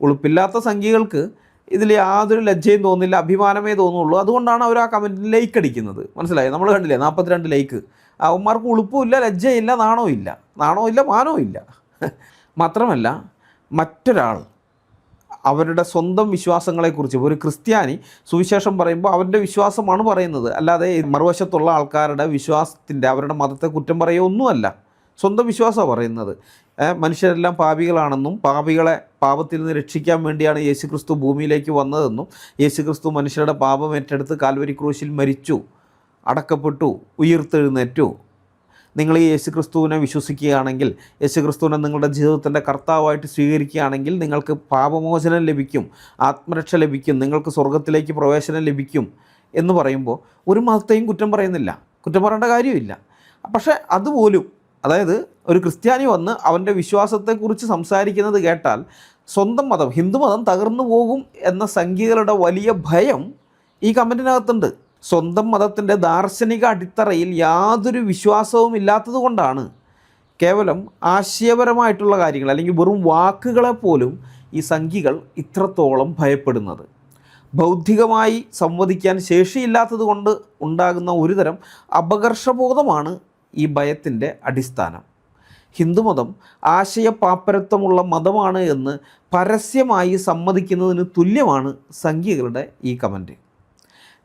ഉളുപ്പില്ലാത്ത സംഘികൾക്ക് ഇതിൽ യാതൊരു ലജ്ജയും തോന്നില്ല, അഭിമാനമേ തോന്നുള്ളൂ. അതുകൊണ്ടാണ് അവർ ആ കമൻറ്റിന് ലൈക്ക് അടിക്കുന്നത്. മനസ്സിലായി? നമ്മൾ കണ്ടില്ലേ 42 ലൈക്ക്. അവന്മാർക്ക് ഉളുപ്പുമില്ല, ലജ്ജയില്ല, നാണവുമില്ല, മാനവുമില്ല. മാത്രമല്ല മറ്റൊരാൾ അവരുടെ സ്വന്തം വിശ്വാസങ്ങളെക്കുറിച്ച്, ഒരു ക്രിസ്ത്യാനി സുവിശേഷം പറയുമ്പോൾ അവൻ്റെ വിശ്വാസമാണ് പറയുന്നത്, അല്ലാതെ മറുവശത്തുള്ള ആൾക്കാരുടെ വിശ്വാസത്തിൻ്റെ, അവരുടെ മതത്തെ കുറ്റം പറയുകയൊന്നുമല്ല, സ്വന്തം വിശ്വാസമാണ് പറയുന്നത്. മനുഷ്യരെല്ലാം പാപികളാണെന്നും പാപികളെ പാപത്തിൽ നിന്ന് രക്ഷിക്കാൻ വേണ്ടിയാണ് യേശുക്രിസ്തു ഭൂമിയിലേക്ക് വന്നതെന്നും യേശുക്രിസ്തു മനുഷ്യരുടെ പാപം ഏറ്റെടുത്ത് കാൽവരി ക്രൂശിൽ മരിച്ചു, അടക്കപ്പെട്ടു, ഉയിർത്തെഴുന്നേറ്റു. നിങ്ങൾ ഈ യേശുക്രിസ്തുവിനെ വിശ്വസിക്കുകയാണെങ്കിൽ, യേശുക്രിസ്തുവിനെ നിങ്ങളുടെ ജീവിതത്തിൻ്റെ കർത്താവായിട്ട് സ്വീകരിക്കുകയാണെങ്കിൽ നിങ്ങൾക്ക് പാപമോചനം ലഭിക്കും, ആത്മരക്ഷ ലഭിക്കും, നിങ്ങൾക്ക് സ്വർഗത്തിലേക്ക് പ്രവേശനം ലഭിക്കും എന്ന് പറയുമ്പോൾ ഒരു മതത്തെയും കുറ്റം പറയുന്നില്ല, കുറ്റം പറയേണ്ട കാര്യമില്ല. പക്ഷേ അതുപോലും, അതായത് ഒരു ക്രിസ്ത്യാനി വന്ന് അവൻ്റെ വിശ്വാസത്തെക്കുറിച്ച് സംസാരിക്കുന്നത് കേട്ടാൽ സ്വന്തം മതം, ഹിന്ദുമതം തകർന്നു പോകും എന്ന സംഘികളുടെ വലിയ ഭയം ഈ കമൻറ്റിനകത്തുണ്ട്. സ്വന്തം മതത്തിൻ്റെ ദാർശനിക അടിത്തറയിൽ യാതൊരു വിശ്വാസവും ഇല്ലാത്തത് കൊണ്ടാണ് കേവലം ആശയപരമായിട്ടുള്ള കാര്യങ്ങൾ അല്ലെങ്കിൽ വെറും വാക്കുകളെപ്പോലും ഈ സംഘികൾ ഇത്രത്തോളം ഭയപ്പെടുന്നത്. ബൗദ്ധികമായി സംവദിക്കാൻ ശേഷിയില്ലാത്തത് കൊണ്ട് ഉണ്ടാകുന്ന ഒരുതരം അപകർഷബോധമാണ് ഈ ഭയത്തിൻ്റെ അടിസ്ഥാനം. ഹിന്ദുമതം ആശയപാപ്പരത്വമുള്ള മതമാണ് എന്ന് പരസ്യമായി സമ്മതിക്കുന്നതിന് തുല്യമാണ് സംഘികളുടെ ഈ കമൻറ്റ്.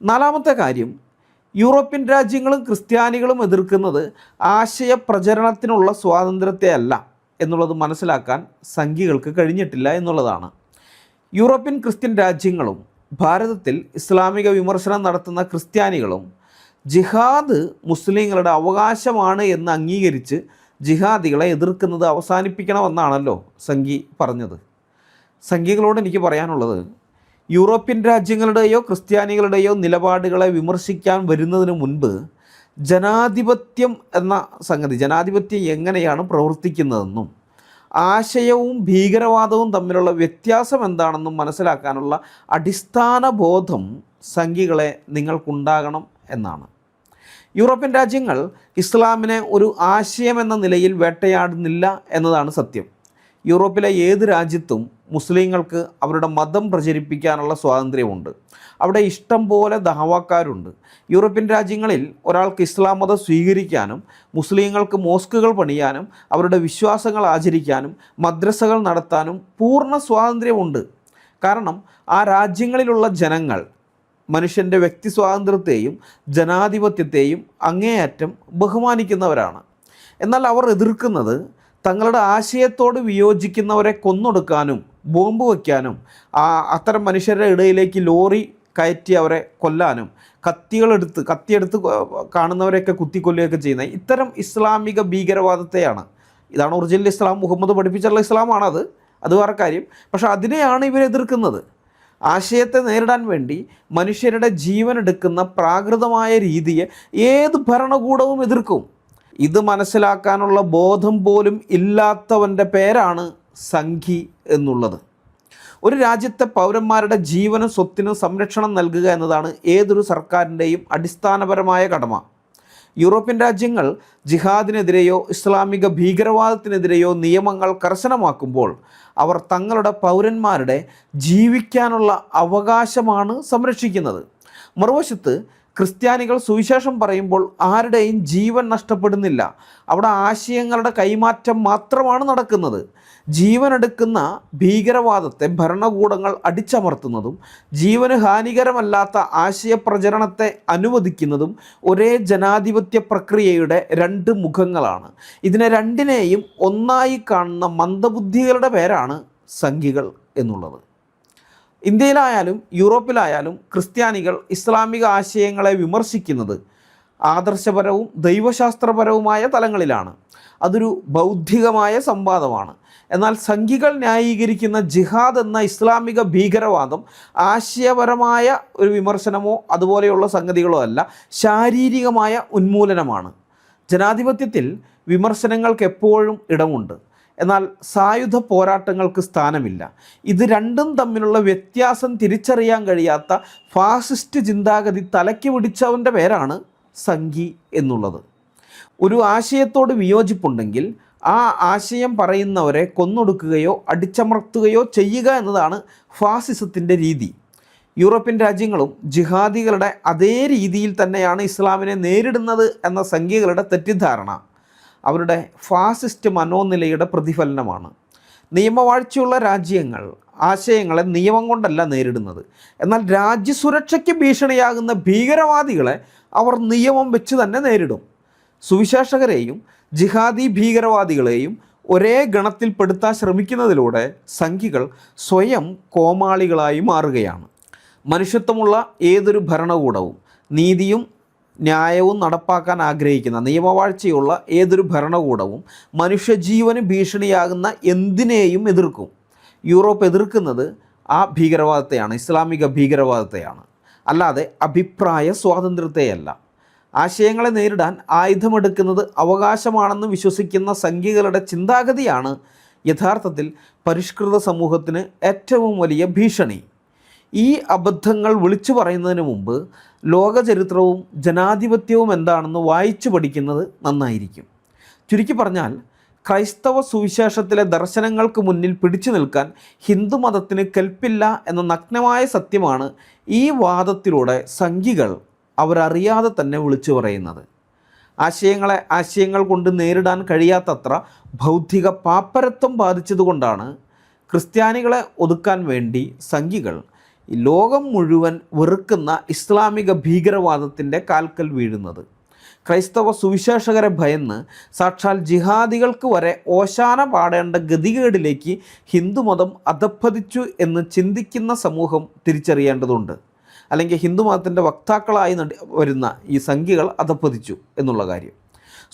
നാലാമത്തെ കാര്യം, യൂറോപ്യൻ രാജ്യങ്ങളും ക്രിസ്ത്യാനികളും എതിർക്കുന്നത് ആശയപ്രചരണത്തിനുള്ള സ്വാതന്ത്ര്യത്തെ അല്ല എന്നുള്ളത് മനസ്സിലാക്കാൻ സംഘികൾക്ക് കഴിഞ്ഞിട്ടില്ല എന്നുള്ളതാണ്. യൂറോപ്യൻ ക്രിസ്ത്യൻ രാജ്യങ്ങളും ഭാരതത്തിൽ ഇസ്ലാമിക വിമർശനം നടത്തുന്ന ക്രിസ്ത്യാനികളും ജിഹാദ് മുസ്ലിങ്ങളുടെ അവകാശമാണ് എന്ന് അംഗീകരിച്ച് ജിഹാദികളെ എതിർക്കുന്നത് അവസാനിപ്പിക്കണമെന്നാണല്ലോ സംഘി പറഞ്ഞത്. സംഘികളോട് എനിക്ക് പറയാനുള്ളത്, യൂറോപ്യൻ രാജ്യങ്ങളുടെയോ ക്രിസ്ത്യാനികളുടെയോ നിലപാടുകളെ വിമർശിക്കാൻ വരുന്നതിന് മുൻപ് ജനാധിപത്യം എന്ന സംഗതി, ജനാധിപത്യം എങ്ങനെയാണ് പ്രവർത്തിക്കുന്നതെന്നും ആശയവും ഭീകരവാദവും തമ്മിലുള്ള വ്യത്യാസം എന്താണെന്നും മനസ്സിലാക്കാനുള്ള അടിസ്ഥാന ബോധം സംഘികളെ നിങ്ങൾക്കുണ്ടാകണം എന്നാണ്. യൂറോപ്യൻ രാജ്യങ്ങൾ ഇസ്ലാമിനെ ഒരു ആശയം എന്ന നിലയിൽ വേട്ടയാടുന്നില്ല എന്നതാണ് സത്യം. യൂറോപ്പിലെ ഏത് രാജ്യത്തും മുസ്ലിങ്ങൾക്ക് അവരുടെ മതം പ്രചരിപ്പിക്കാനുള്ള സ്വാതന്ത്ര്യമുണ്ട്. അവിടെ ഇഷ്ടം പോലെ ദഅവാക്കാരുണ്ട്. യൂറോപ്യൻ രാജ്യങ്ങളിൽ ഒരാൾക്ക് ഇസ്ലാം മതം സ്വീകരിക്കാനും മുസ്ലിങ്ങൾക്ക് മോസ്കുകൾ പണിയാനും അവരുടെ വിശ്വാസങ്ങൾ ആചരിക്കാനും മദ്രസകൾ നടത്താനും പൂർണ്ണ സ്വാതന്ത്ര്യമുണ്ട്. കാരണം ആ രാജ്യങ്ങളിലുള്ള ജനങ്ങൾ മനുഷ്യൻ്റെ വ്യക്തി സ്വാതന്ത്ര്യത്തെയും ജനാധിപത്യത്തെയും അങ്ങേയറ്റം ബഹുമാനിക്കുന്നവരാണ്. എന്നാൽ അവർ എതിർക്കുന്നത് തങ്ങളുടെ ആശയത്തോട് വിയോജിക്കുന്നവരെ കൊന്നൊടുക്കാനും ബോംബ് വയ്ക്കാനും അത്തരം മനുഷ്യരുടെ ഇടയിലേക്ക് ലോറി കയറ്റി അവരെ കൊല്ലാനും കത്തിയെടുത്ത് കാണുന്നവരെയൊക്കെ കുത്തിക്കൊല്ലുകയൊക്കെ ചെയ്യുന്ന ഇത്തരം ഇസ്ലാമിക ഭീകരവാദത്തെയാണ്. ഇതാണ് ഒറിജിനൽ ഇസ്ലാം, മുഹമ്മദ് പഠിപ്പിച്ചുള്ള ഇസ്ലാമാണത്, അത് വേറെ കാര്യം. പക്ഷേ അതിനെയാണ് ഇവരെതിർക്കുന്നത്. ആശയത്തെ നേരിടാൻ വേണ്ടി മനുഷ്യരുടെ ജീവനെടുക്കുന്ന പ്രാകൃതമായ രീതിയെ ഏത് ഭരണകൂടവും എതിർക്കും. ഇത് മനസ്സിലാക്കാനുള്ള ബോധം പോലും ഇല്ലാത്തവൻ്റെ പേരാണ് സംഘി എന്നുള്ളത്. ഒരു രാജ്യത്തെ പൗരന്മാരുടെ ജീവനും സ്വത്തിനും സംരക്ഷണം നൽകുക എന്നതാണ് ഏതൊരു സർക്കാരിൻ്റെയും അടിസ്ഥാനപരമായ കടമ. യൂറോപ്യൻ രാജ്യങ്ങൾ ജിഹാദിനെതിരെയോ ഇസ്ലാമിക ഭീകരവാദത്തിനെതിരെയോ നിയമങ്ങൾ കർശനമാക്കുമ്പോൾ അവർ തങ്ങളുടെ പൗരന്മാരുടെ ജീവിക്കാനുള്ള അവകാശമാണ് സംരക്ഷിക്കുന്നത്. മറുവശത്ത് ക്രിസ്ത്യാനികൾ സുവിശേഷം പറയുമ്പോൾ ആരുടെയും ജീവൻ നഷ്ടപ്പെടുന്നില്ല. അവിടെ ആശയങ്ങളുടെ കൈമാറ്റം മാത്രമാണ് നടക്കുന്നത്. ജീവനെടുക്കുന്ന ഭീകരവാദത്തെ ഭരണകൂടങ്ങൾ അടിച്ചമർത്തുന്നതും ജീവന് ഹാനികരമല്ലാത്ത ആശയപ്രചരണത്തെ അനുവദിക്കുന്നതും ഒരേ ജനാധിപത്യ പ്രക്രിയയുടെ രണ്ട് മുഖങ്ങളാണ്. ഇതിനെ രണ്ടിനെയും ഒന്നായി കാണുന്ന മന്ദബുദ്ധികളുടെ പേരാണ് സംഘികൾ എന്നുള്ളത്. ഇന്ത്യയിലായാലും യൂറോപ്പിലായാലും ക്രിസ്ത്യാനികൾ ഇസ്ലാമിക ആശയങ്ങളെ വിമർശിക്കുന്നത് ആദർശപരവും ദൈവശാസ്ത്രപരവുമായ തലങ്ങളിലാണ്. അതൊരു ബൗദ്ധികമായ സംവാദമാണ്. എന്നാൽ സംഘികൾ ന്യായീകരിക്കുന്ന ജിഹാദ് എന്ന ഇസ്ലാമിക ഭീകരവാദം ആശയപരമായ ഒരു വിമർശനമോ അതുപോലെയുള്ള സംഗതികളോ അല്ല, ശാരീരികമായ ഉന്മൂലനമാണ്. ജനാധിപത്യത്തിൽ വിമർശനങ്ങൾക്ക് എപ്പോഴും ഇടമുണ്ട്, എന്നാൽ സായുധ പോരാട്ടങ്ങൾക്ക് സ്ഥാനമില്ല. ഇത് രണ്ടും തമ്മിലുള്ള വ്യത്യാസം തിരിച്ചറിയാൻ കഴിയാത്ത ഫാസിസ്റ്റ് ചിന്താഗതി തലയ്ക്ക് പിടിച്ചവൻ്റെ പേരാണ് സംഘി എന്നുള്ളത്. ഒരു ആശയത്തോട് വിയോജിപ്പുണ്ടെങ്കിൽ ആ ആശയം പറയുന്നവരെ കൊന്നൊടുക്കുകയോ അടിച്ചമർത്തുകയോ ചെയ്യുക എന്നതാണ് ഫാസിസത്തിൻ്റെ രീതി. യൂറോപ്യൻ രാജ്യങ്ങളും ജിഹാദികളുടെ അതേ രീതിയിൽ തന്നെയാണ് ഇസ്ലാമിനെ നേരിടുന്നത് എന്ന സംഘികളുടെ തെറ്റിദ്ധാരണ അവരുടെ ഫാസിസ്റ്റ് മനോനിലയുടെ പ്രതിഫലനമാണ്. നിയമവാഴ്ചയുള്ള രാജ്യങ്ങൾ ആശയങ്ങളെ നിയമം കൊണ്ടല്ല നേരിടുന്നത്. എന്നാൽ രാജ്യസുരക്ഷയ്ക്ക് ഭീഷണിയാകുന്ന ഭീകരവാദികളെ അവർ നിയമം വെച്ച് തന്നെ നേരിടും. സുവിശേഷകരെയും ജിഹാദി ഭീകരവാദികളെയും ഒരേ ഗണത്തിൽപ്പെടുത്താൻ ശ്രമിക്കുന്നതിലൂടെ സംഘികൾ സ്വയം കോമാളികളായി മാറുകയാണ്. മനുഷ്യത്വമുള്ള ഏതൊരു ഭരണകൂടവും നീതിയും ന്യായവും നടപ്പാക്കാൻ ആഗ്രഹിക്കുന്ന നിയമവാഴ്ചയുള്ള ഏതൊരു ഭരണകൂടവും മനുഷ്യജീവന് ഭീഷണിയാകുന്ന എന്തിനേയും എതിർക്കും. യൂറോപ്പ് എതിർക്കുന്നത് ആ ഭീകരവാദത്തെയാണ്, ഇസ്ലാമിക ഭീകരവാദത്തെയാണ്, അല്ലാതെ അഭിപ്രായ സ്വാതന്ത്ര്യത്തെയല്ല. ആശയങ്ങളെ നേരിടാൻ ആയുധമെടുക്കുന്നത് അവകാശമാണെന്ന് വിശ്വസിക്കുന്ന സംഘികളുടെ ചിന്താഗതിയാണ് യഥാർത്ഥത്തിൽ പരിഷ്കൃത സമൂഹത്തിന് ഏറ്റവും വലിയ ഭീഷണി. ഈ അബദ്ധങ്ങൾ വിളിച്ചു പറയുന്നതിന് മുമ്പ് ലോകചരിത്രവും ജനാധിപത്യവും എന്താണെന്ന് വായിച്ചു പഠിക്കുന്നത് നന്നായിരിക്കും. ചുരുക്കി പറഞ്ഞാൽ ക്രൈസ്തവ സുവിശേഷത്തിലെ ദർശനങ്ങൾക്ക് മുന്നിൽ പിടിച്ചു നിൽക്കാൻ ഹിന്ദുമതത്തിന് കെൽപ്പില്ല എന്ന നഗ്നമായ സത്യമാണ് ഈ വാദത്തിലൂടെ സംഘികൾ അവരറിയാതെ തന്നെ വിളിച്ചു പറയുന്നത്. ആശയങ്ങളെ ആശയങ്ങൾ കൊണ്ട് നേരിടാൻ കഴിയാത്തത്ര ബൗദ്ധിക പാപ്പരത്വം ബാധിച്ചതുകൊണ്ടാണ് ക്രിസ്ത്യാനികളെ ഒതുക്കാൻ വേണ്ടി സംഘികൾ ലോകം മുഴുവൻ വെറുക്കുന്ന ഇസ്ലാമിക ഭീകരവാദത്തിൻ്റെ കാൽക്കൽ വീഴുന്നത്. ക്രൈസ്തവ സുവിശേഷകരെ ഭയന്ന് സാക്ഷാൽ ജിഹാദികൾക്ക് വരെ ഓശാന പാടേണ്ട ഗതികേടിലേക്ക് ഹിന്ദുമതം അധപ്പതിച്ചു എന്ന് ചിന്തിക്കുന്ന സമൂഹം തിരിച്ചറിയേണ്ടതുണ്ട്. അല്ലെങ്കിൽ ഹിന്ദുമതത്തിൻ്റെ വക്താക്കളായി വരുന്ന ഈ സംഘികൾ അധപ്പതിച്ചു എന്നുള്ള കാര്യം.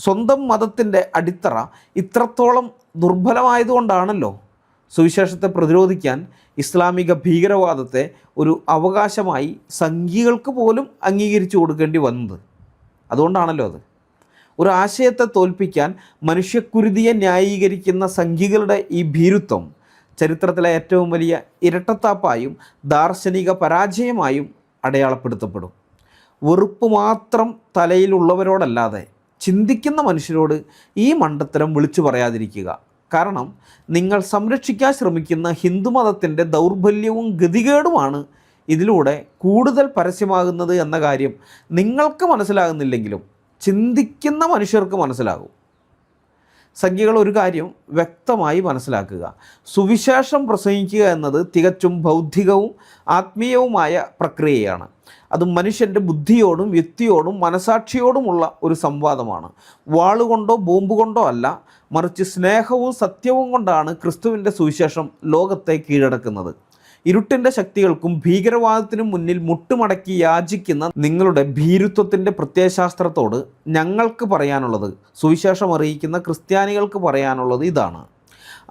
സ്വന്തം മതത്തിൻ്റെ അടിത്തറ ഇത്രത്തോളം ദുർബലമായതുകൊണ്ടാണല്ലോ സുവിശേഷത്തെ പ്രതിരോധിക്കാൻ ഇസ്ലാമിക ഭീകരവാദത്തെ ഒരു അവകാശമായി സംഘികൾക്ക് പോലും അംഗീകരിച്ചു കൊടുക്കേണ്ടി വന്നത്. അതുകൊണ്ടാണല്ലോ അത്. ഒരു ആശയത്തെ തോൽപ്പിക്കാൻ മനുഷ്യക്കുരുതിയെ ന്യായീകരിക്കുന്ന സംഘികളുടെ ഈ ഭീരുത്വം ചരിത്രത്തിലെ ഏറ്റവും വലിയ ഇരട്ടത്താപ്പായും ദാർശനിക പരാജയമായും അടയാളപ്പെടുത്തപ്പെടും. വെറുപ്പ് മാത്രം തലയിലുള്ളവരോടല്ലാതെ ചിന്തിക്കുന്ന മനുഷ്യരോട് ഈ മണ്ടത്തരം വിളിച്ചു പറയാതിരിക്കുക. കാരണം നിങ്ങൾ സംരക്ഷിക്കാൻ ശ്രമിക്കുന്ന ഹിന്ദുമതത്തിൻ്റെ ദൗർബല്യവും ഗതികേടുമാണ് ഇതിലൂടെ കൂടുതൽ പരസ്യമാകുന്നത് എന്ന കാര്യം നിങ്ങൾക്ക് മനസ്സിലാകുന്നില്ലെങ്കിലും ചിന്തിക്കുന്ന മനുഷ്യർക്ക് മനസ്സിലാകും. സംഖ്യകൾ ഒരു കാര്യം വ്യക്തമായി മനസ്സിലാക്കുക: സുവിശേഷം പ്രസംഗിക്കുക എന്നത് തികച്ചും ബൗദ്ധികവും ആത്മീയവുമായ പ്രക്രിയയാണ്. അത് മനുഷ്യൻ്റെ ബുദ്ധിയോടും യുക്തിയോടും മനസാക്ഷിയോടുമുള്ള ഒരു സംവാദമാണ്. വാളുകൊണ്ടോ ബോംബ് കൊണ്ടോ അല്ല, മറിച്ച് സ്നേഹവും സത്യവും കൊണ്ടാണ് ക്രിസ്തുവിൻ്റെ സുവിശേഷം ലോകത്തെ കീഴടക്കുന്നത്. ഇരുട്ടിൻ്റെ ശക്തികൾക്കും ഭീകരവാദത്തിനും മുന്നിൽ മുട്ടുമടക്കി യാചിക്കുന്ന നിങ്ങളുടെ ഭീരുത്വത്തിൻ്റെ പ്രത്യയശാസ്ത്രത്തോട് ഞങ്ങൾക്ക് പറയാനുള്ളത്, സുവിശേഷം അറിയിക്കുന്ന ക്രിസ്ത്യാനികൾക്ക് പറയാനുള്ളത് ഇതാണ്: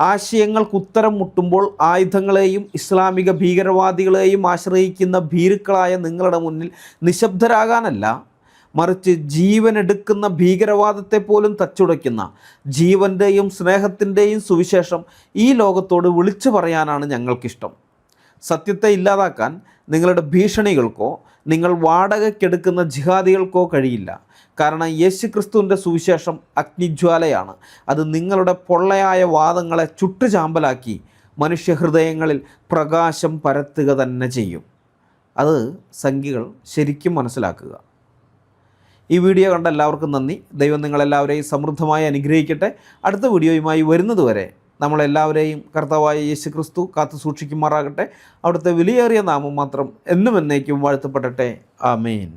ആശയങ്ങൾക്ക് ഉത്തരം മുട്ടുമ്പോൾ ആയുധങ്ങളെയും ഇസ്ലാമിക ഭീകരവാദികളെയും ആശ്രയിക്കുന്ന ഭീരുക്കളായ നിങ്ങളുടെ മുന്നിൽ നിശബ്ദരാകാനല്ല, മറിച്ച് ജീവനെടുക്കുന്ന ഭീകരവാദത്തെ പോലും തച്ചുടയ്ക്കുന്ന ജീവൻ്റെയും സ്നേഹത്തിൻ്റെയും സുവിശേഷം ഈ ലോകത്തോട് വിളിച്ചു പറയാനാണ് ഞങ്ങൾക്കിഷ്ടം. സത്യത്തെ ഇല്ലാതാക്കാൻ നിങ്ങളുടെ ഭീഷണികൾക്കോ നിങ്ങൾ വാടകയ്ക്കെടുക്കുന്ന ജിഹാദികൾക്കോ കഴിയില്ല. കാരണം യേശുക്രിസ്തുവിൻ്റെ സുവിശേഷം അഗ്നിജ്വാലയാണ്. അത് നിങ്ങളുടെ പൊള്ളയായ വാദങ്ങളെ ചുട്ടുചാമ്പലാക്കി മനുഷ്യഹൃദയങ്ങളിൽ പ്രകാശം പരത്തുക തന്നെ ചെയ്യും. അത് സംഖ്യകൾ ശരിക്കും മനസ്സിലാക്കുക. ഈ വീഡിയോ കണ്ട എല്ലാവർക്കും നന്ദി. ദൈവം നിങ്ങളെല്ലാവരെയും സമൃദ്ധമായി അനുഗ്രഹിക്കട്ടെ. അടുത്ത വീഡിയോയുമായി വരുന്നതുവരെ നമ്മളെല്ലാവരെയും കർത്താവായ യേശുക്രിസ്തു കാത്തു സൂക്ഷിക്കുമാറാകട്ടെ. അവിടുത്തെ വിലയേറിയ നാമം മാത്രം എന്നും എന്നേക്കും വാഴ്ത്തപ്പെടട്ടെ. ആമേൻ.